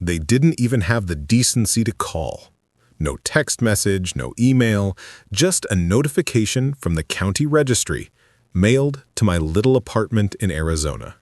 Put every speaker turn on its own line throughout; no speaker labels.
They didn't even have the decency to call. No text message, no email, just a notification from the county registry, mailed to my little apartment in Arizona.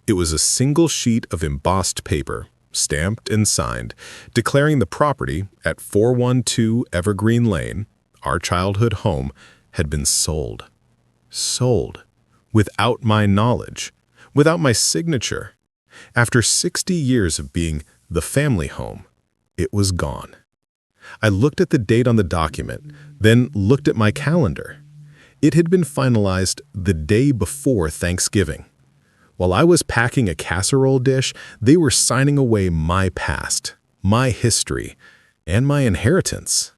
It was a single sheet of embossed paper, stamped and signed, declaring the property at 412 Evergreen Lane, our childhood home, had been sold. Sold. Without my knowledge. Without my signature. After 60 years of being the family home, it was gone. I looked at the date on the document, then looked at my calendar. It had been finalized the day before Thanksgiving. While I was packing a casserole dish, they were signing away my past, my history, and my inheritance.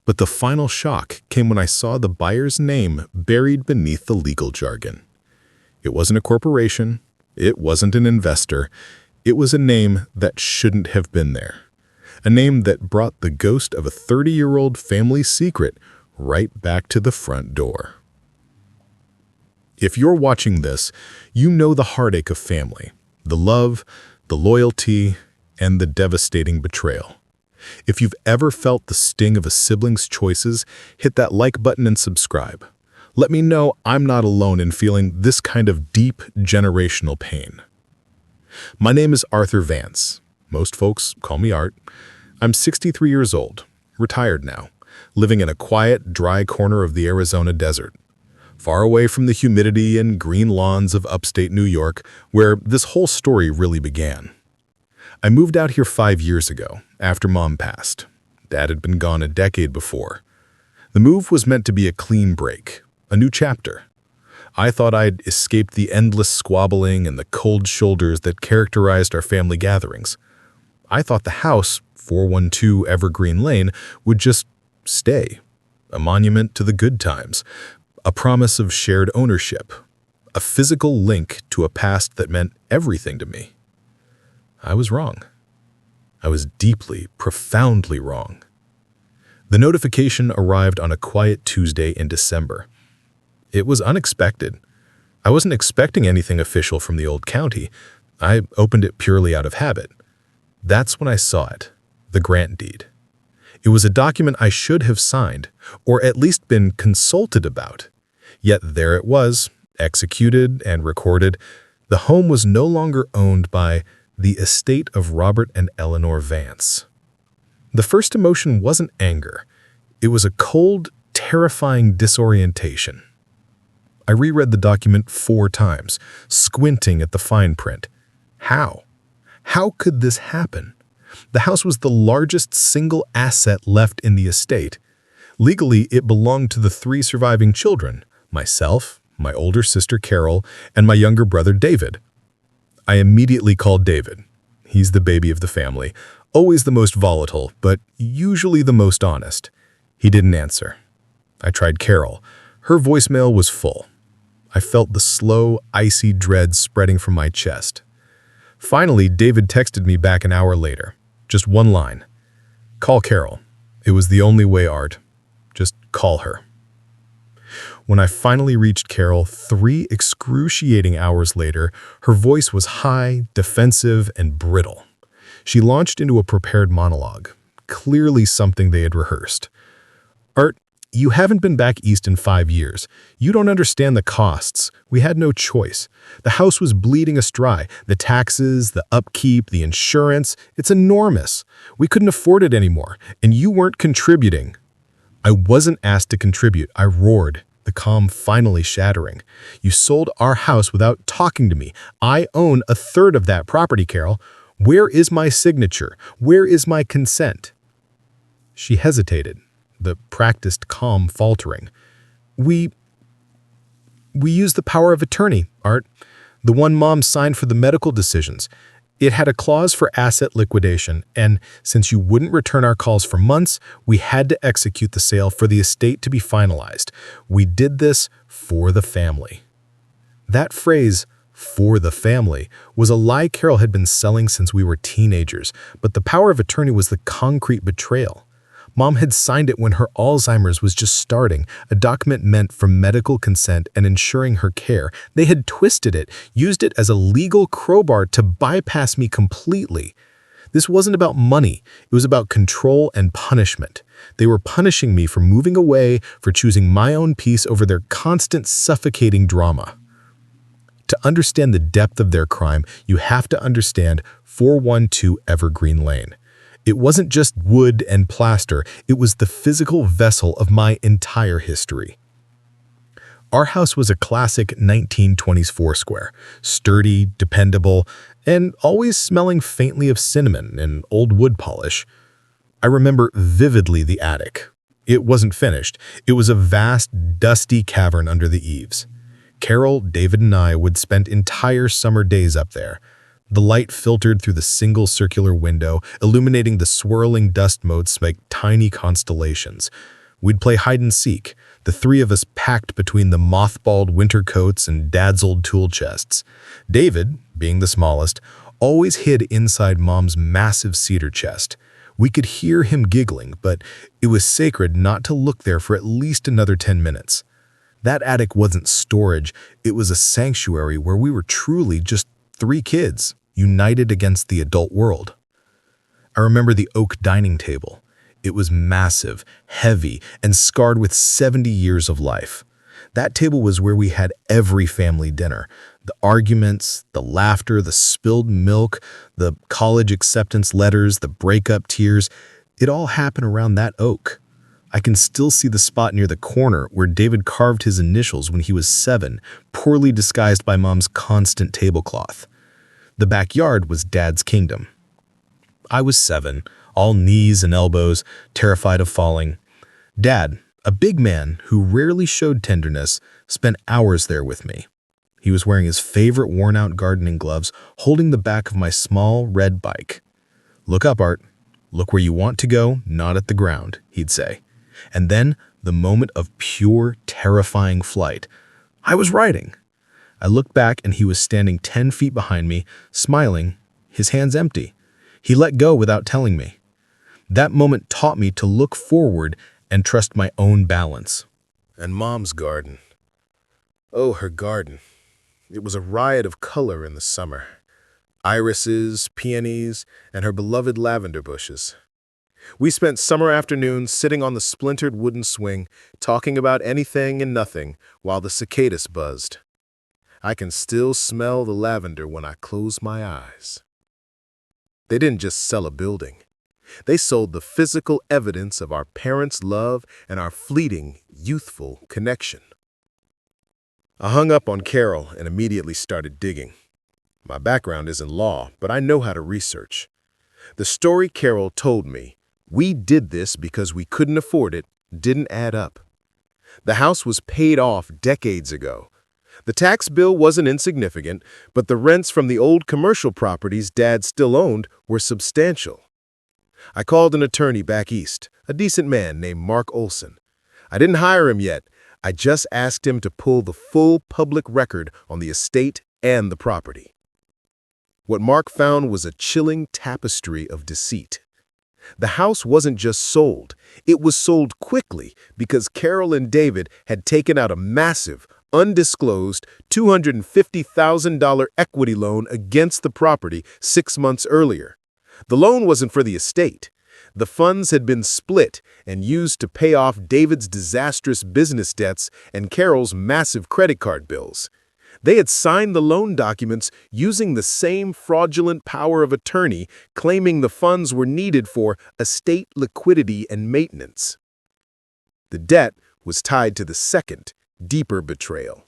But the final shock came when I saw the buyer's name buried beneath the legal jargon. It wasn't a corporation. It wasn't an investor. It was a name that shouldn't have been there. A name that brought the ghost of a 30-year-old family secret right back to the front door. If you're watching this, you know the heartache of family, the love, the loyalty, and the devastating betrayal. If you've ever felt the sting of a sibling's choices, hit that like button and subscribe. Let me know I'm not alone in feeling this kind of deep generational pain. My name is Arthur Vance. Most folks call me Art. I'm 63 years old, retired now, living in a quiet, dry corner of the Arizona desert, far away from the humidity and green lawns of upstate New York, where this whole story really began. I moved out here 5 years ago, after Mom passed. Dad had been gone a decade before. The move was meant to be a clean break, a new chapter. I thought I'd escaped the endless squabbling and the cold shoulders that characterized our family gatherings. I thought the house, 412 Evergreen Lane, would just stay, a monument to the good times, a promise of shared ownership, a physical link to a past that meant everything to me. I was wrong. I was deeply, profoundly wrong. The notification arrived on a quiet Tuesday in December. It was unexpected. I wasn't expecting anything official from the old county. I opened it purely out of habit. That's when I saw it, the grant deed. It was a document I should have signed, or at least been consulted about. Yet there it was, executed and recorded. The home was no longer owned by the estate of Robert and Eleanor Vance. The first emotion wasn't anger. It was a cold, terrifying disorientation. I reread the document 4 times, squinting at the fine print. How? How could this happen? The house was the largest single asset left in the estate. Legally, it belonged to the 3 surviving children, myself, my older sister Carol, and my younger brother David. I immediately called David. He's the baby of the family, always the most volatile, but usually the most honest. He didn't answer. I tried Carol. Her voicemail was full. I felt the slow, icy dread spreading from my chest. Finally, David texted me back an hour later. Just one line. Call Carol. It was the only way, Art. Just call her. When I finally reached Carol 3 excruciating hours later, her voice was high, defensive, and brittle. She launched into a prepared monologue, clearly something they had rehearsed. Art, you haven't been back east in 5 years. You don't understand the costs. We had no choice. The house was bleeding us dry. The taxes, the upkeep, the insurance, it's enormous. We couldn't afford it anymore, and you weren't contributing. I wasn't asked to contribute. I roared, the calm finally shattering. You sold our house without talking to me. I own 1/3 of that property, Carol. Where is my signature? Where is my consent? She hesitated, the practiced calm faltering. We used the power of attorney, Art. The one Mom signed for the medical decisions. It had a clause for asset liquidation, and since you wouldn't return our calls for months, we had to execute the sale for the estate to be finalized. We did this for the family. That phrase, for the family, was a lie Carol had been selling since we were teenagers, but the power of attorney was the concrete betrayal. Mom had signed it when her Alzheimer's was just starting, a document meant for medical consent and ensuring her care. They had twisted it, used it as a legal crowbar to bypass me completely. This wasn't about money. It was about control and punishment. They were punishing me for moving away, for choosing my own peace over their constant suffocating drama. To understand the depth of their crime, you have to understand 412 Evergreen Lane. It wasn't just wood and plaster, it was the physical vessel of my entire history. Our house was a classic 1920s foursquare, sturdy, dependable, and always smelling faintly of cinnamon and old wood polish. I remember vividly the attic. It wasn't finished. It was a vast, dusty cavern under the eaves. Carol, David, and I would spend entire summer days up there. The light filtered through the single circular window, illuminating the swirling dust motes like tiny constellations. We'd play hide-and-seek, the three of us packed between the mothballed winter coats and Dad's old tool chests. David, being the smallest, always hid inside Mom's massive cedar chest. We could hear him giggling, but it was sacred not to look there for at least another 10 minutes. That attic wasn't storage, it was a sanctuary where we were truly just three kids, united against the adult world. I remember the oak dining table. It was massive, heavy, and scarred with 70 years of life. That table was where we had every family dinner. The arguments, the laughter, the spilled milk, the college acceptance letters, the breakup tears, it all happened around that oak. I can still see the spot near the corner where David carved his initials when he was 7, poorly disguised by Mom's constant tablecloth. The backyard was Dad's kingdom. I was 7, all knees and elbows, terrified of falling. Dad, a big man who rarely showed tenderness, spent hours there with me. He was wearing his favorite worn-out gardening gloves, holding the back of my small red bike. "Look up, Art. Look where you want to go, not at the ground," he'd say. And then, the moment of pure, terrifying flight. I was riding. I looked back and he was standing 10 feet behind me, smiling, his hands empty. He let go without telling me. That moment taught me to look forward and trust my own balance. And Mom's garden. Oh, her garden. It was a riot of color in the summer. Irises, peonies, and her beloved lavender bushes. We spent summer afternoons sitting on the splintered wooden swing, talking about anything and nothing while the cicadas buzzed. I can still smell the lavender when I close my eyes. They didn't just sell a building. They sold the physical evidence of our parents' love and our fleeting, youthful connection. I hung up on Carol and immediately started digging. My background is in law, but I know how to research. The story Carol told me, "We did this because we couldn't afford it," didn't add up. The house was paid off decades ago. The tax bill wasn't insignificant, but the rents from the old commercial properties Dad still owned were substantial. I called an attorney back east, a decent man named Mark Olson. I didn't hire him yet. I just asked him to pull the full public record on the estate and the property. What Mark found was a chilling tapestry of deceit. The house wasn't just sold. It was sold quickly because Carol and David had taken out a massive, undisclosed $250,000 equity loan against the property 6 months earlier. The loan wasn't for the estate. The funds had been split and used to pay off David's disastrous business debts and Carol's massive credit card bills. They had signed the loan documents using the same fraudulent power of attorney, claiming the funds were needed for estate liquidity and maintenance. The debt was tied to the second, deeper betrayal.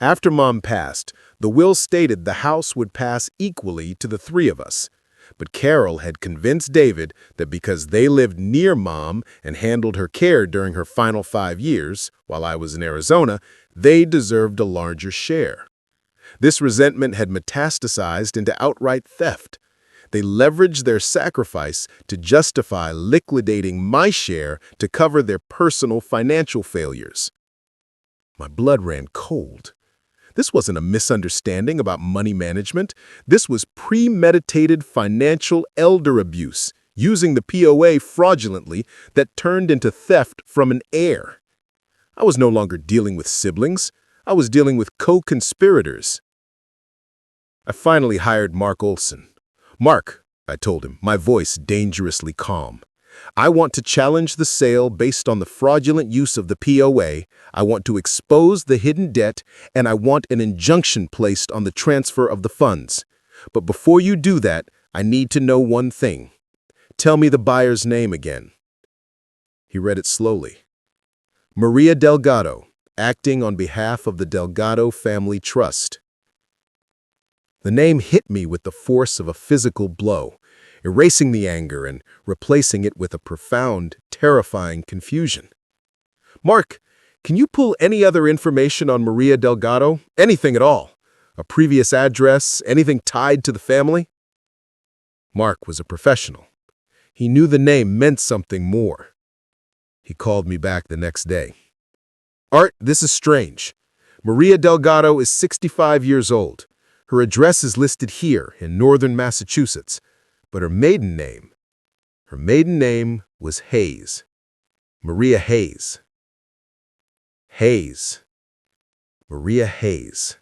After Mom passed, the will stated the house would pass equally to the three of us. But Carol had convinced David that because they lived near Mom and handled her care during her final 5 years, while I was in Arizona, they deserved a larger share. This resentment had metastasized into outright theft. They leveraged their sacrifice to justify liquidating my share to cover their personal financial failures. My blood ran cold. This wasn't a misunderstanding about money management. This was premeditated financial elder abuse, using the POA fraudulently that turned into theft from an heir. I was no longer dealing with siblings. I was dealing with co-conspirators. I finally hired Mark Olson. "Mark," I told him, my voice dangerously calm, "I want to challenge the sale based on the fraudulent use of the POA. I want to expose the hidden debt, and I want an injunction placed on the transfer of the funds. But before you do that, I need to know one thing. Tell me the buyer's name again." He read it slowly. "Maria Delgado, acting on behalf of the Delgado Family Trust." The name hit me with the force of a physical blow, erasing the anger and replacing it with a profound, terrifying confusion. "Mark, can you pull any other information on Maria Delgado? Anything at all? A previous address, anything tied to the family?" Mark was a professional. He knew the name meant something more. He called me back the next day. "Art, this is strange. Maria Delgado is 65 years old. Her address is listed here in northern Massachusetts, but her maiden name was Hayes. Maria Hayes. Hayes. Maria Hayes.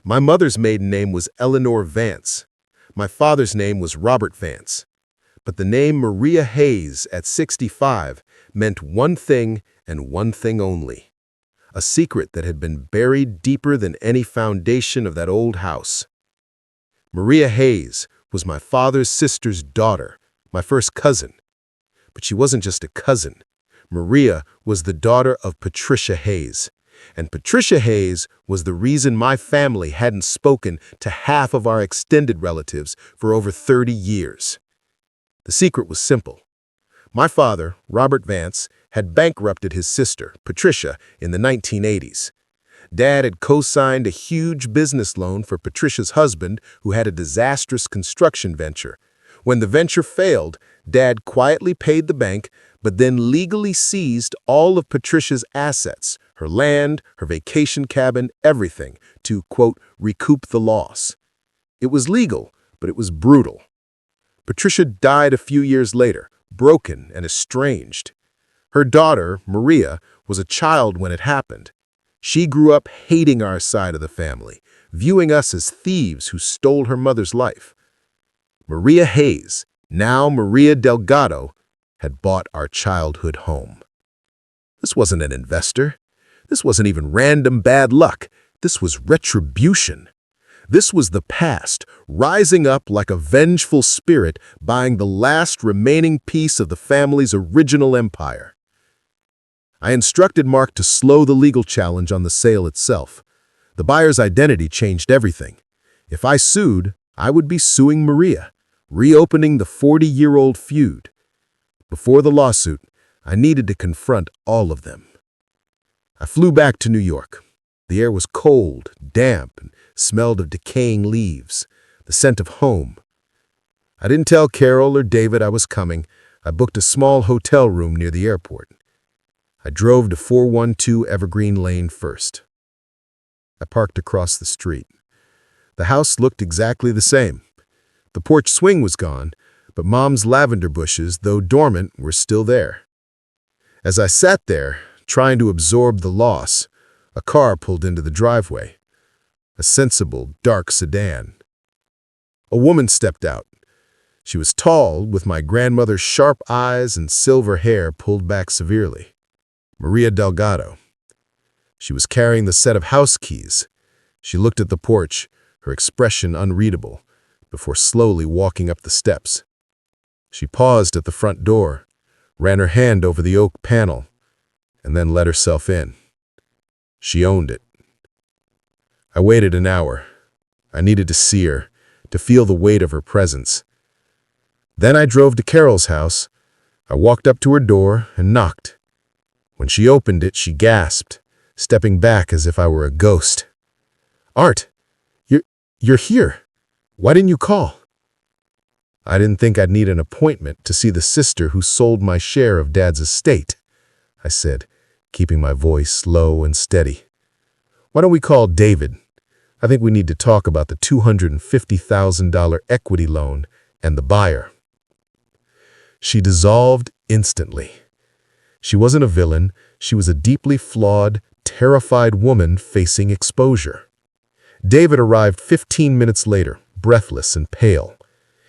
My mother's maiden name was Eleanor Vance. My father's name was Robert Vance. But the name Maria Hayes at 65 meant one thing and one thing only. A secret that had been buried deeper than any foundation of that old house. Maria Hayes was my father's sister's daughter, my first cousin. But she wasn't just a cousin. Maria was the daughter of Patricia Hayes. And Patricia Hayes was the reason my family hadn't spoken to half of our extended relatives for over 30 years. The secret was simple. My father, Robert Vance, had bankrupted his sister, Patricia, in the 1980s. Dad had co-signed a huge business loan for Patricia's husband, who had a disastrous construction venture. When the venture failed, Dad quietly paid the bank, but then legally seized all of Patricia's assets, her land, her vacation cabin, everything, to, quote, recoup the loss. It was legal, but it was brutal. Patricia died a few years later, broken and estranged. Her daughter, Maria, was a child when it happened. She grew up hating our side of the family, viewing us as thieves who stole her mother's life. Maria Hayes, now Maria Delgado, had bought our childhood home. This wasn't an investor. This wasn't even random bad luck. This was retribution. This was the past, rising up like a vengeful spirit, buying the last remaining piece of the family's original empire. I instructed Mark to slow the legal challenge on the sale itself. The buyer's identity changed everything. If I sued, I would be suing Maria, reopening the 40-year-old feud. Before the lawsuit, I needed to confront all of them. I flew back to New York. The air was cold, damp, and smelled of decaying leaves, the scent of home. I didn't tell Carol or David I was coming. I booked a small hotel room near the airport. I drove to 412 Evergreen Lane first. I parked across the street. The house looked exactly the same. The porch swing was gone, but Mom's lavender bushes, though dormant, were still there. As I sat there, trying to absorb the loss, a car pulled into the driveway. A sensible, dark sedan. A woman stepped out. She was tall, with my grandmother's sharp eyes and silver hair pulled back severely. Maria Delgado. She was carrying the set of house keys. She looked at the porch, her expression unreadable, before slowly walking up the steps. She paused at the front door, ran her hand over the oak panel, and then let herself in. She owned it. I waited an hour. I needed to see her, to feel the weight of her presence. Then I drove to Carol's house. I walked up to her door and knocked. When she opened it, she gasped, stepping back as if I were a ghost. "Art, you're here. Why didn't you call?" I didn't think I'd need an appointment to see the sister who sold my share of Dad's estate, I said, keeping my voice low and steady. "Why don't we call David? I think we need to talk about the $250,000 equity loan and the buyer." She dissolved instantly. She wasn't a villain. She was a deeply flawed, terrified woman facing exposure. David arrived 15 minutes later, breathless and pale.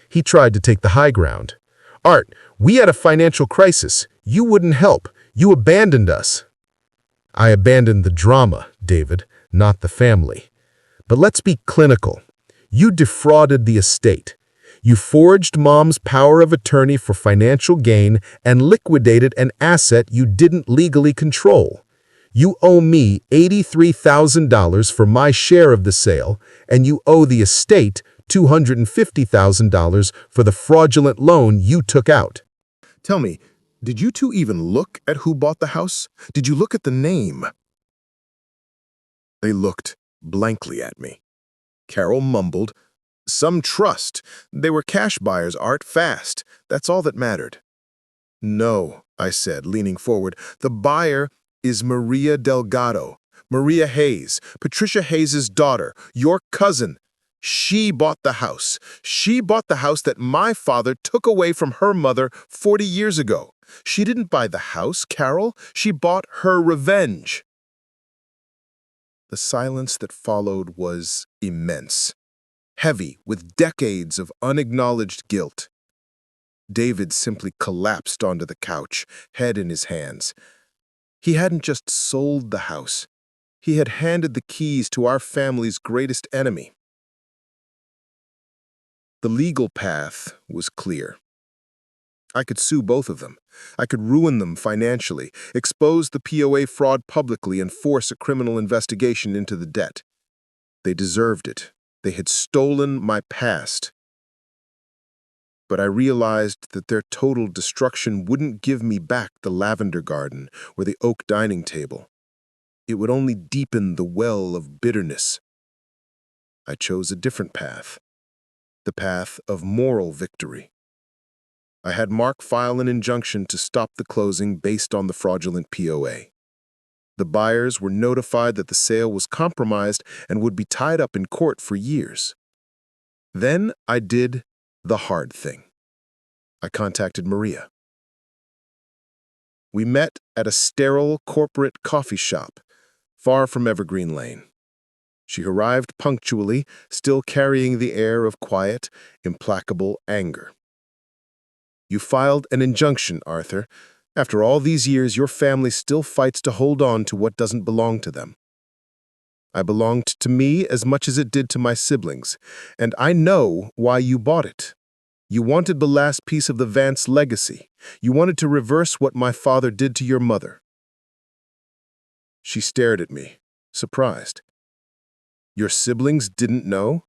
He tried to take the high ground. "Art, we had a financial crisis. You wouldn't help. You abandoned us." "I abandoned the drama, David, not the family. But let's be clinical. You defrauded the estate. You forged Mom's power of attorney for financial gain and liquidated an asset you didn't legally control. You owe me $83,000 for my share of the sale, and you owe the estate $250,000 for the fraudulent loan you took out."
Tell me, did you two even look at who bought the house? Did you look at the name? They looked blankly at me. Carol mumbled, "Some trust. They were cash buyers, Art, fast. That's all that mattered." "No," I said, leaning forward. "The buyer is Maria Delgado. Maria Hayes, Patricia Hayes' daughter, your cousin. She bought the house. She bought the house that my father took away from her mother 40 years ago. She didn't buy the house, Carol. She bought her revenge." The silence that followed was immense, heavy with decades of unacknowledged guilt. David simply collapsed onto the couch, head in his hands. He hadn't just sold the house. He had handed the keys to our family's greatest enemy. The legal path was clear. I could sue both of them. I could ruin them financially, expose the POA fraud publicly, and force a criminal investigation into the debt. They deserved it. They had stolen my past. But I realized that their total destruction wouldn't give me back the lavender garden or the oak dining table. It would only deepen the well of bitterness. I chose a different path, the path of moral victory. I had Mark file an injunction to stop the closing based on the fraudulent POA. The buyers were notified that the sale was compromised and would be tied up in court for years. Then I did the hard thing. I contacted Maria. We met at a sterile corporate coffee shop, far from Evergreen Lane. She arrived punctually, still carrying the air of quiet, implacable anger. "You filed an injunction, Arthur. After all these years, your family still fights to hold on to what doesn't belong to them. I belonged to me as much as it did to my siblings, and I know why you bought it. You wanted the last piece of the Vance legacy. You wanted to reverse what my father did to your mother." She stared at me, surprised. "Your siblings didn't know?"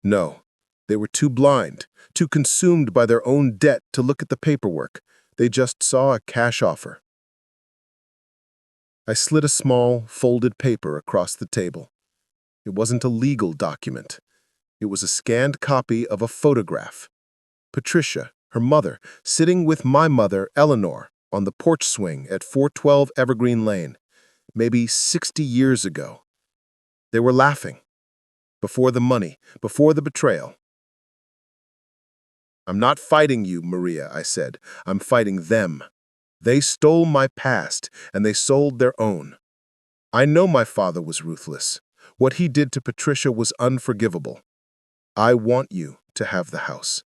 "No. They were too blind, too consumed by their own debt to look at the paperwork. They just saw a cash offer." I slid a small, folded paper across the table. It wasn't a legal document. It was a scanned copy of a photograph. Patricia, her mother, sitting with my mother, Eleanor, on the porch swing at 412 Evergreen Lane, maybe 60 years ago. They were laughing. Before the money, before the betrayal. "I'm not fighting you, Maria," I said. "I'm fighting them. They stole my past, and they sold their own. I know my father was ruthless. What he did to Patricia was unforgivable. I want you to have the house.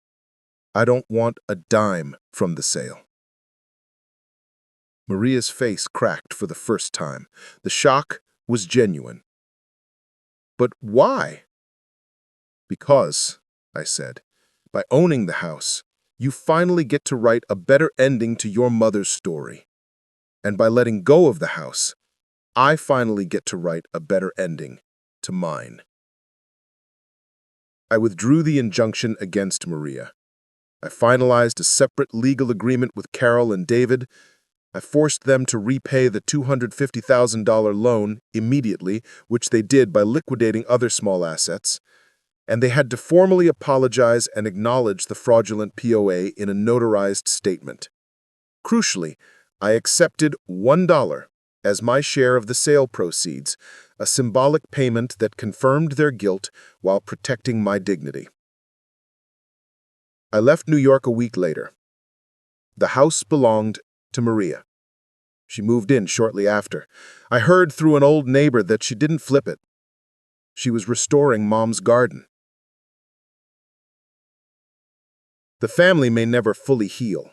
I don't want a dime from the sale." Maria's face cracked for the first time. The shock was genuine. "But why?" "Because," I said, "by owning the house, you finally get to write a better ending to your mother's story. And by letting go of the house, I finally get to write a better ending to mine." I withdrew the injunction against Maria. I finalized a separate legal agreement with Carol and David. I forced them to repay the $250,000 loan immediately, which they did by liquidating other small assets. And they had to formally apologize and acknowledge the fraudulent POA in a notarized statement. Crucially, I accepted $1 as my share of the sale proceeds, a symbolic payment that confirmed their guilt while protecting my dignity. I left New York a week later. The house belonged to Maria. She moved in shortly after. I heard through an old neighbor that she didn't flip it. She was restoring Mom's garden. The family may never fully heal.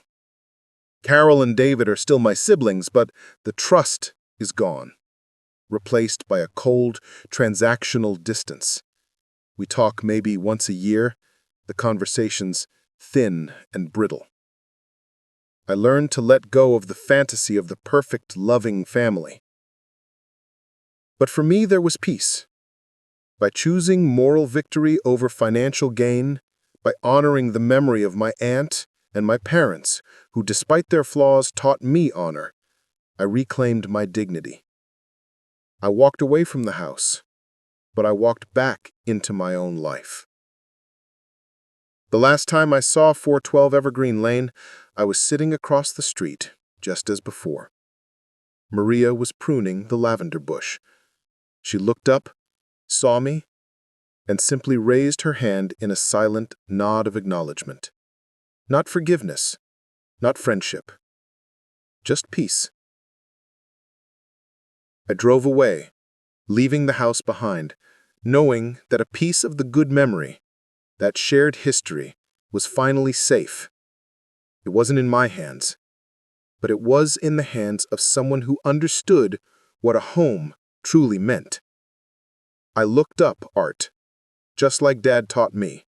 Carol and David are still my siblings, but the trust is gone, replaced by a cold, transactional distance. We talk maybe once a year, the conversations thin and brittle. I learned to let go of the fantasy of the perfect, loving family. But for me, there was peace. By choosing moral victory over financial gain, by honoring the memory of my aunt and my parents, who despite their flaws taught me honor, I reclaimed my dignity. I walked away from the house, but I walked back into my own life. The last time I saw 412 Evergreen Lane, I was sitting across the street, just as before. Maria was pruning the lavender bush. She looked up, saw me, and simply raised her hand in a silent nod of acknowledgement. Not forgiveness, not friendship, just peace. I drove away, leaving the house behind, knowing that a piece of the good memory, that shared history, was finally safe. It wasn't in my hands, but it was in the hands of someone who understood what a home truly meant. I looked up art, just like Dad taught me.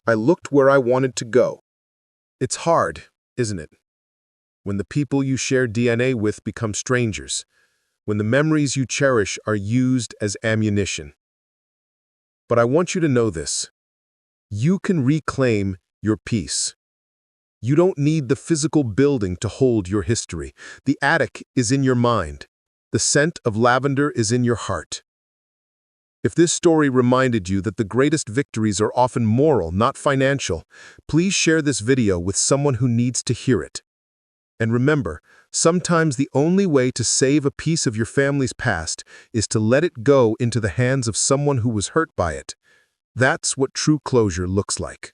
I looked where I wanted to go. It's hard, isn't it? When the people you share DNA with become strangers, when the memories you cherish are used as ammunition. But I want you to know this. You can reclaim your peace. You don't need the physical building to hold your history. The attic is in your mind. The scent of lavender is in your heart. If this story reminded you that the greatest victories are often moral, not financial, please share this video with someone who needs to hear it. And remember, sometimes the only way to save a piece of your family's past is to let it go into the hands of someone who was hurt by it. That's what true closure looks like.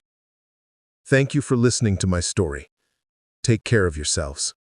Thank you for listening to my story. Take care of yourselves.